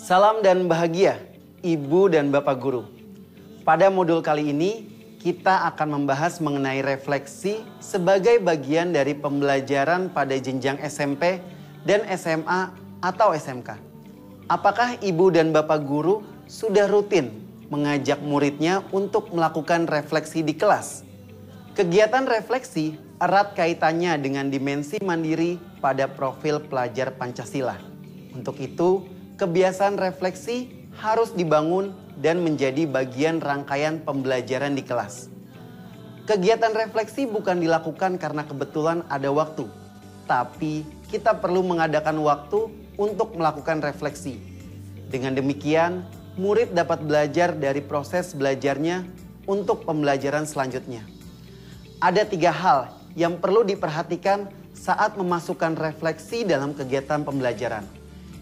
Salam dan bahagia, Ibu dan Bapak Guru. Pada modul kali ini, kita akan membahas mengenai refleksi sebagai bagian dari pembelajaran pada jenjang SMP dan SMA atau SMK. Apakah Ibu dan Bapak Guru sudah rutin mengajak muridnya untuk melakukan refleksi di kelas? Kegiatan refleksi erat kaitannya dengan dimensi mandiri pada profil pelajar Pancasila. Untuk itu, kebiasaan refleksi harus dibangun dan menjadi bagian rangkaian pembelajaran di kelas. Kegiatan refleksi bukan dilakukan karena kebetulan ada waktu, tapi kita perlu mengadakan waktu untuk melakukan refleksi. Dengan demikian, murid dapat belajar dari proses belajarnya untuk pembelajaran selanjutnya. Ada 3 hal yang perlu diperhatikan saat memasukkan refleksi dalam kegiatan pembelajaran.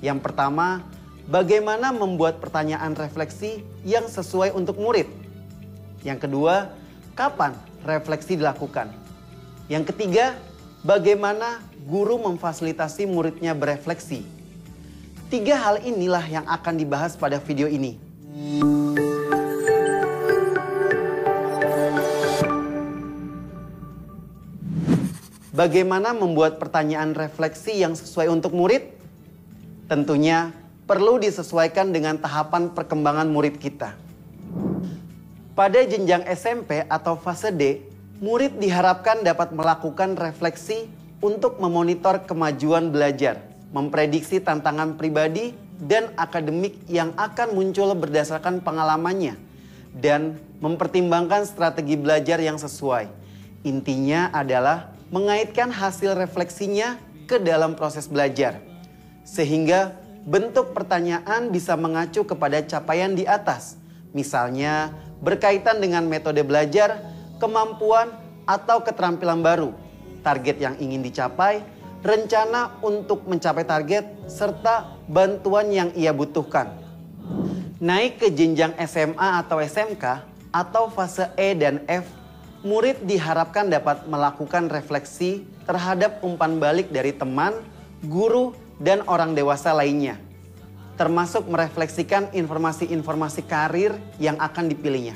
Yang pertama, bagaimana membuat pertanyaan refleksi yang sesuai untuk murid. Yang kedua, kapan refleksi dilakukan. Yang ketiga, bagaimana guru memfasilitasi muridnya berefleksi. 3 hal inilah yang akan dibahas pada video ini. Bagaimana membuat pertanyaan refleksi yang sesuai untuk murid? Tentunya perlu disesuaikan dengan tahapan perkembangan murid kita. Pada jenjang SMP atau fase D, murid diharapkan dapat melakukan refleksi untuk memonitor kemajuan belajar, memprediksi tantangan pribadi dan akademik yang akan muncul berdasarkan pengalamannya, dan mempertimbangkan strategi belajar yang sesuai. Intinya adalah mengaitkan hasil refleksinya ke dalam proses belajar, sehingga bentuk pertanyaan bisa mengacu kepada capaian di atas. Misalnya berkaitan dengan metode belajar, kemampuan atau keterampilan baru, target yang ingin dicapai, rencana untuk mencapai target, serta bantuan yang ia butuhkan. Naik ke jenjang SMA atau SMK atau fase E dan F, murid diharapkan dapat melakukan refleksi terhadap umpan balik dari teman, guru, dan orang dewasa lainnya, termasuk merefleksikan informasi-informasi karir yang akan dipilihnya.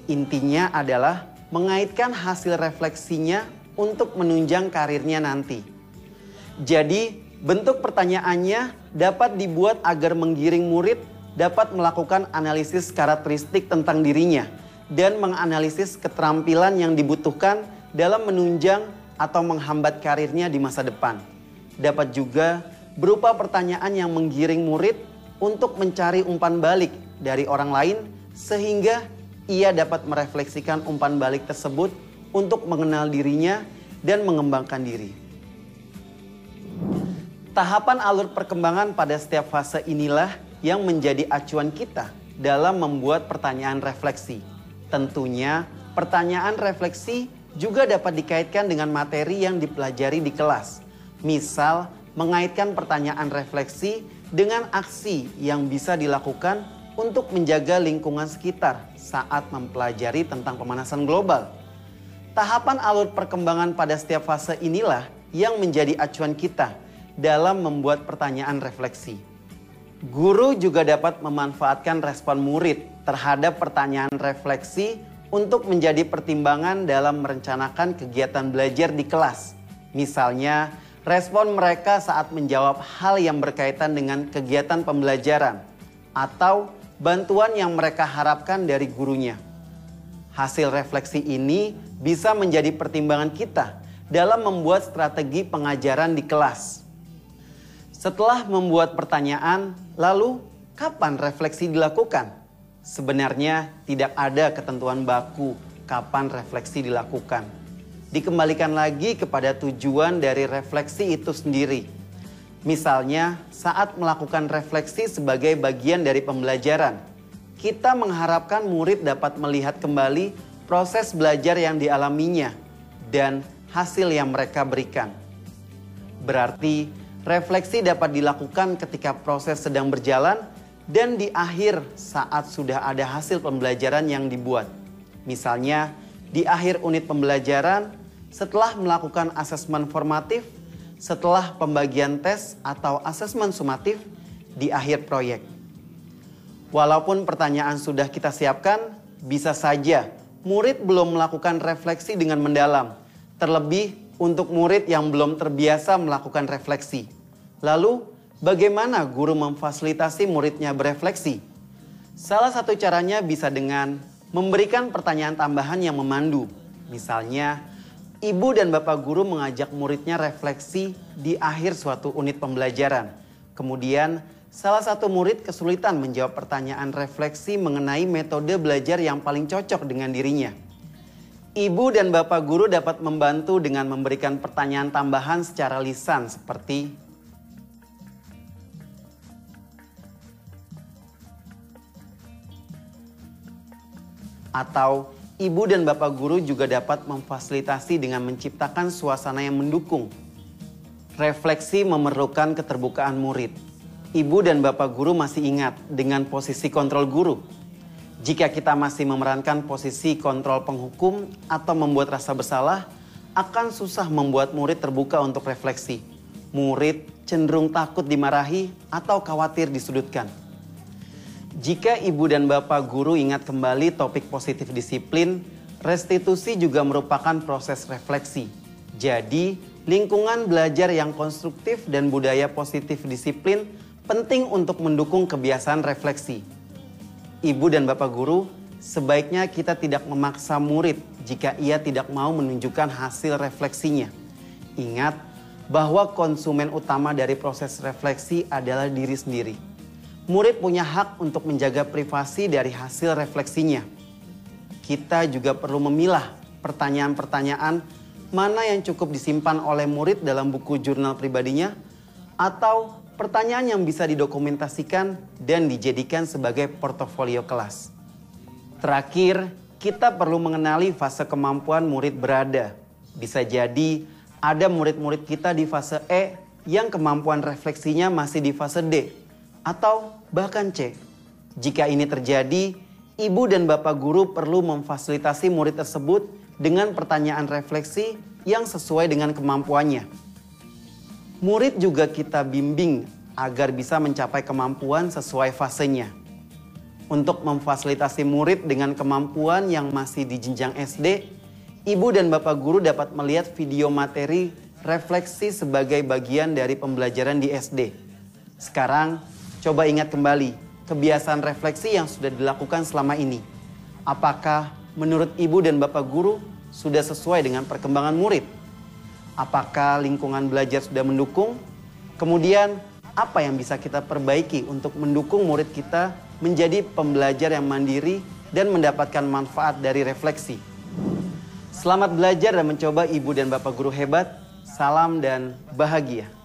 Intinya adalah mengaitkan hasil refleksinya untuk menunjang karirnya nanti. Jadi, bentuk pertanyaannya dapat dibuat agar menggiring murid dapat melakukan analisis karakteristik tentang dirinya dan menganalisis keterampilan yang dibutuhkan dalam menunjang atau menghambat karirnya di masa depan. Dapat juga berupa pertanyaan yang menggiring murid untuk mencari umpan balik dari orang lain sehingga ia dapat merefleksikan umpan balik tersebut untuk mengenal dirinya dan mengembangkan diri. Tahapan alur perkembangan pada setiap fase inilah yang menjadi acuan kita dalam membuat pertanyaan refleksi. Tentunya pertanyaan refleksi juga dapat dikaitkan dengan materi yang dipelajari di kelas. Misal, mengaitkan pertanyaan refleksi dengan aksi yang bisa dilakukan untuk menjaga lingkungan sekitar saat mempelajari tentang pemanasan global. Tahapan alur perkembangan pada setiap fase inilah yang menjadi acuan kita dalam membuat pertanyaan refleksi. Guru juga dapat memanfaatkan respon murid terhadap pertanyaan refleksi untuk menjadi pertimbangan dalam merencanakan kegiatan belajar di kelas. Misalnya, respon mereka saat menjawab hal yang berkaitan dengan kegiatan pembelajaran atau bantuan yang mereka harapkan dari gurunya. Hasil refleksi ini bisa menjadi pertimbangan kita dalam membuat strategi pengajaran di kelas. Setelah membuat pertanyaan, lalu kapan refleksi dilakukan? Sebenarnya tidak ada ketentuan baku kapan refleksi dilakukan. Dikembalikan lagi kepada tujuan dari refleksi itu sendiri. Misalnya, saat melakukan refleksi sebagai bagian dari pembelajaran, kita mengharapkan murid dapat melihat kembali proses belajar yang dialaminya dan hasil yang mereka berikan. Berarti, refleksi dapat dilakukan ketika proses sedang berjalan dan di akhir saat sudah ada hasil pembelajaran yang dibuat. Misalnya, di akhir unit pembelajaran, setelah melakukan asesmen formatif, setelah pembagian tes atau asesmen sumatif, di akhir proyek. Walaupun pertanyaan sudah kita siapkan, bisa saja murid belum melakukan refleksi dengan mendalam. Terlebih untuk murid yang belum terbiasa melakukan refleksi. Lalu, bagaimana guru memfasilitasi muridnya berefleksi? Salah satu caranya bisa dengan memberikan pertanyaan tambahan yang memandu. Misalnya, ibu dan bapak guru mengajak muridnya refleksi di akhir suatu unit pembelajaran. Kemudian, salah satu murid kesulitan menjawab pertanyaan refleksi mengenai metode belajar yang paling cocok dengan dirinya. Ibu dan bapak guru dapat membantu dengan memberikan pertanyaan tambahan secara lisan seperti, atau ibu dan bapak guru juga dapat memfasilitasi dengan menciptakan suasana yang mendukung. Refleksi memerlukan keterbukaan murid. Ibu dan bapak guru masih ingat dengan posisi kontrol guru. Jika kita masih memerankan posisi kontrol penghukum atau membuat rasa bersalah, akan susah membuat murid terbuka untuk refleksi. Murid cenderung takut dimarahi atau khawatir disudutkan. Jika ibu dan bapak guru ingat kembali topik positif disiplin, restitusi juga merupakan proses refleksi. Jadi, lingkungan belajar yang konstruktif dan budaya positif disiplin penting untuk mendukung kebiasaan refleksi. Ibu dan bapak guru, sebaiknya kita tidak memaksa murid jika ia tidak mau menunjukkan hasil refleksinya. Ingat bahwa konsumen utama dari proses refleksi adalah diri sendiri. Murid punya hak untuk menjaga privasi dari hasil refleksinya. Kita juga perlu memilah pertanyaan-pertanyaan mana yang cukup disimpan oleh murid dalam buku jurnal pribadinya atau pertanyaan yang bisa didokumentasikan dan dijadikan sebagai portofolio kelas. Terakhir, kita perlu mengenali fase kemampuan murid berada. Bisa jadi ada murid-murid kita di fase E yang kemampuan refleksinya masih di fase D atau bahkan C. Jika ini terjadi, ibu dan bapak guru perlu memfasilitasi murid tersebut dengan pertanyaan refleksi yang sesuai dengan kemampuannya. Murid juga kita bimbing agar bisa mencapai kemampuan sesuai fasenya. Untuk memfasilitasi murid dengan kemampuan yang masih di jenjang SD, ibu dan bapak guru dapat melihat video materi refleksi sebagai bagian dari pembelajaran di SD. Sekarang, coba ingat kembali kebiasaan refleksi yang sudah dilakukan selama ini. Apakah menurut ibu dan bapak guru sudah sesuai dengan perkembangan murid? Apakah lingkungan belajar sudah mendukung? Kemudian, apa yang bisa kita perbaiki untuk mendukung murid kita menjadi pembelajar yang mandiri dan mendapatkan manfaat dari refleksi? Selamat belajar dan mencoba ibu dan bapak guru hebat. Salam dan bahagia.